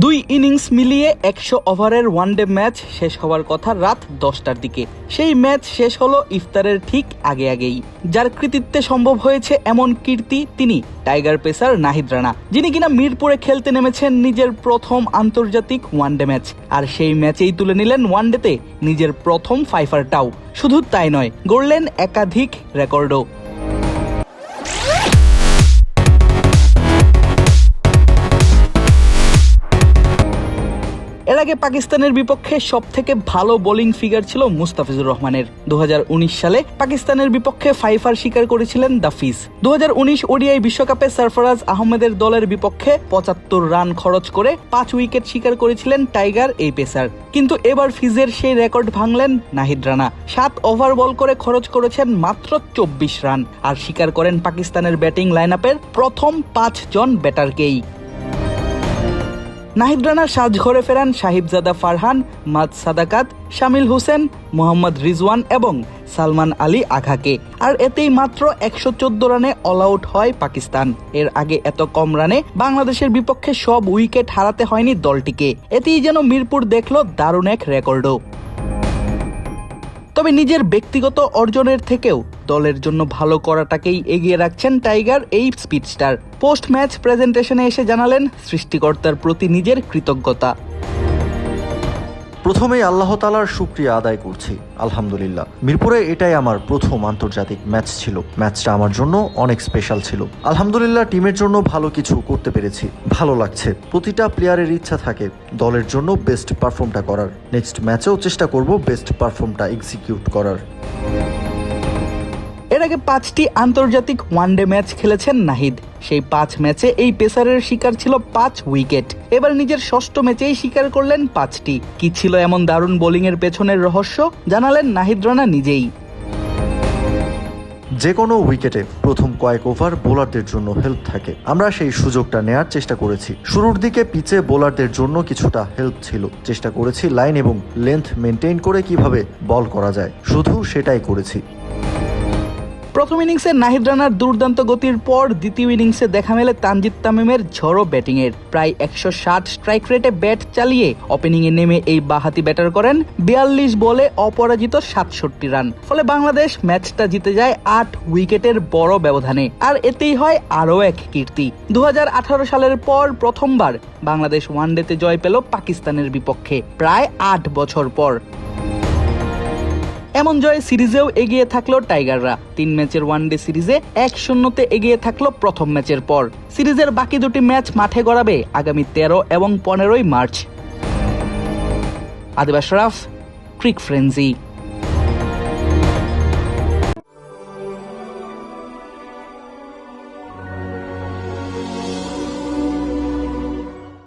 দুই ইনিংস মিলিয়ে ১০০ ওভারের ওয়ানডে ম্যাচ শেষ হওয়ার কথা রাত ১০টার দিকে। সেই ম্যাচ শেষ হলো ইফতারের ঠিক আগেই। যার কৃতিত্বে সম্ভব হয়েছে এমন কীর্তি তিনি টাইগার পেসার নাহিদ রানা, যিনি কিনা মিরপুরে খেলতে নেমেছেন নিজের প্রথম আন্তর্জাতিক ওয়ানডে ম্যাচ। আর সেই ম্যাচেই তুলে নিলেন ওয়ানডেতে নিজের প্রথম ফাইফারটাও। শুধু তাই নয়, গড়লেন একাধিক রেকর্ডও। এর আগে পাকিস্তানের বিপক্ষে সবথেকে ভালো বোলিং ফিগার ছিল মুস্তাফিজুর রহমানের। ২০১৯ সালে পাকিস্তানের বিপক্ষে ফাইফার শিকার করেছিলেন দাফিজ। ২০১৯ ওডিআই বিশ্বকাপে সরফরাজ আহমেদের দলের বিপক্ষে ৭৫ রান খরচ করে ৫ উইকেট শিকার করেছিলেন টাইগার এই পেসার। কিন্তু এবার ফিজের সেই রেকর্ড ভাঙলেন নাহিদ রানা। ৭ ওভার বল করে খরচ করেছেন মাত্র ২৪ রান, আর শিকার করেন পাকিস্তানের ব্যাটিং লাইন আপের প্রথম ৫ জন ব্যাটারকেই। নাহিদ রানার সাজঘরে ফেরান সাহিবজাদা ফারহান, মাদ সাদাকাত, শামিল হোসেন, মোহাম্মদ রিজওয়ান এবং সালমান আলী আঘাকে। আর এতেই মাত্র ১১৪ রানে অল আউট হয় পাকিস্তান। এর আগে এত কম রানে বাংলাদেশের বিপক্ষে সব উইকেট হারাতে হয়নি দলটিকে। এতেই যেন মিরপুর দেখল দারুণ এক রেকর্ডও। তবে নিজের ব্যক্তিগত অর্জনের থেকেও দলের জন্য ভালো করাটাকেই এগিয়ে রাখছেন টাইগার এই স্পিডস্টার। পোস্ট ম্যাচ প্রেজেন্টেশনে এসে জানালেন সৃষ্টিকর্তার প্রতি নিজের কৃতজ্ঞতা। প্রথমেই আল্লাহ তাআলার শুকরিয়া আদায় করছি, আলহামদুলিল্লাহ। মিরপুরে এটাই আমার প্রথম আন্তর্জাতিক ম্যাচ ছিল। ম্যাচটা আমার জন্য অনেক স্পেশাল ছিল। আলহামদুলিল্লাহ, টিমের জন্য ভালো কিছু করতে পেরেছি, ভালো লাগছে। প্রতিটা প্লেয়ারের ইচ্ছা থাকে দলের জন্য বেস্ট পারফর্মটা করার। নেক্সট ম্যাচেও চেষ্টা করব বেস্ট পারফর্মটা এক্সিকিউট করার। এর আগে ৫টি আন্তর্জাতিক ওয়ানডে ম্যাচ খেলেছেন নাহিদ। সেই ৫ ম্যাচে এই পেসারের শিকার ছিল ৫ উইকেট। এবার নিজের ষষ্ঠ ম্যাচেই শিকার করলেন ৫টি। কি ছিল এমন দারুণ বোলিং এর পেছনের রহস্য, জানালেন নাহিদ রানা নিজেই। যে কোনো উইকেটে প্রথম কয়েক ওভার বোলারদের জন্য হেল্প থাকে। আমরা সেই সুযোগটা নেয়ার চেষ্টা করেছি। শুরুর দিকে পিচে বোলারদের জন্য কিছুটা হেল্প ছিল। চেষ্টা করেছি লাইন এবং লেন্থ মেনটেন করে কিভাবে বল করা যায়, শুধু সেটাই করেছি। প্রথম ইনিংসে নাহিদ রানার দুর্দান্ত গতির পর দ্বিতীয় ইনিংসে দেখা মেলে তানজিদ তামিমের ঝড়ো ব্যাটিংয়ের। প্রায় ১৬০ স্ট্রাইক রেটে ব্যাট চালিয়ে ওপেনিংয়ে নেমে এই বাঁহাতি ব্যাটার করেন ৪২ বলে অপরাজিত ৬৭ রান। ফলে বাংলাদেশ ম্যাচটা জিতে যায় ৮ উইকেটের বড় ব্যবধানে। আর এতেই হয় আরও এক কীর্তি। ২০১৮ সালের পর প্রথমবার বাংলাদেশ ওয়ানডেতে জয় পেল পাকিস্তানের বিপক্ষে প্রায় ৮ বছর পর। এমন জয়ে সিরিজেও এগিয়ে থাকলো টাইগাররা। ৩ ম্যাচের ওয়ানডে সিরিজে ১-০তে এগিয়ে থাকলো প্রথম ম্যাচের পর। সিরিজের বাকি দুটি ম্যাচ মাঠে গড়াবে আগামী ১৩ এবং ১৫ মার্চ। আদিব আশরাফ, ক্রিক ফ্রেন্জি।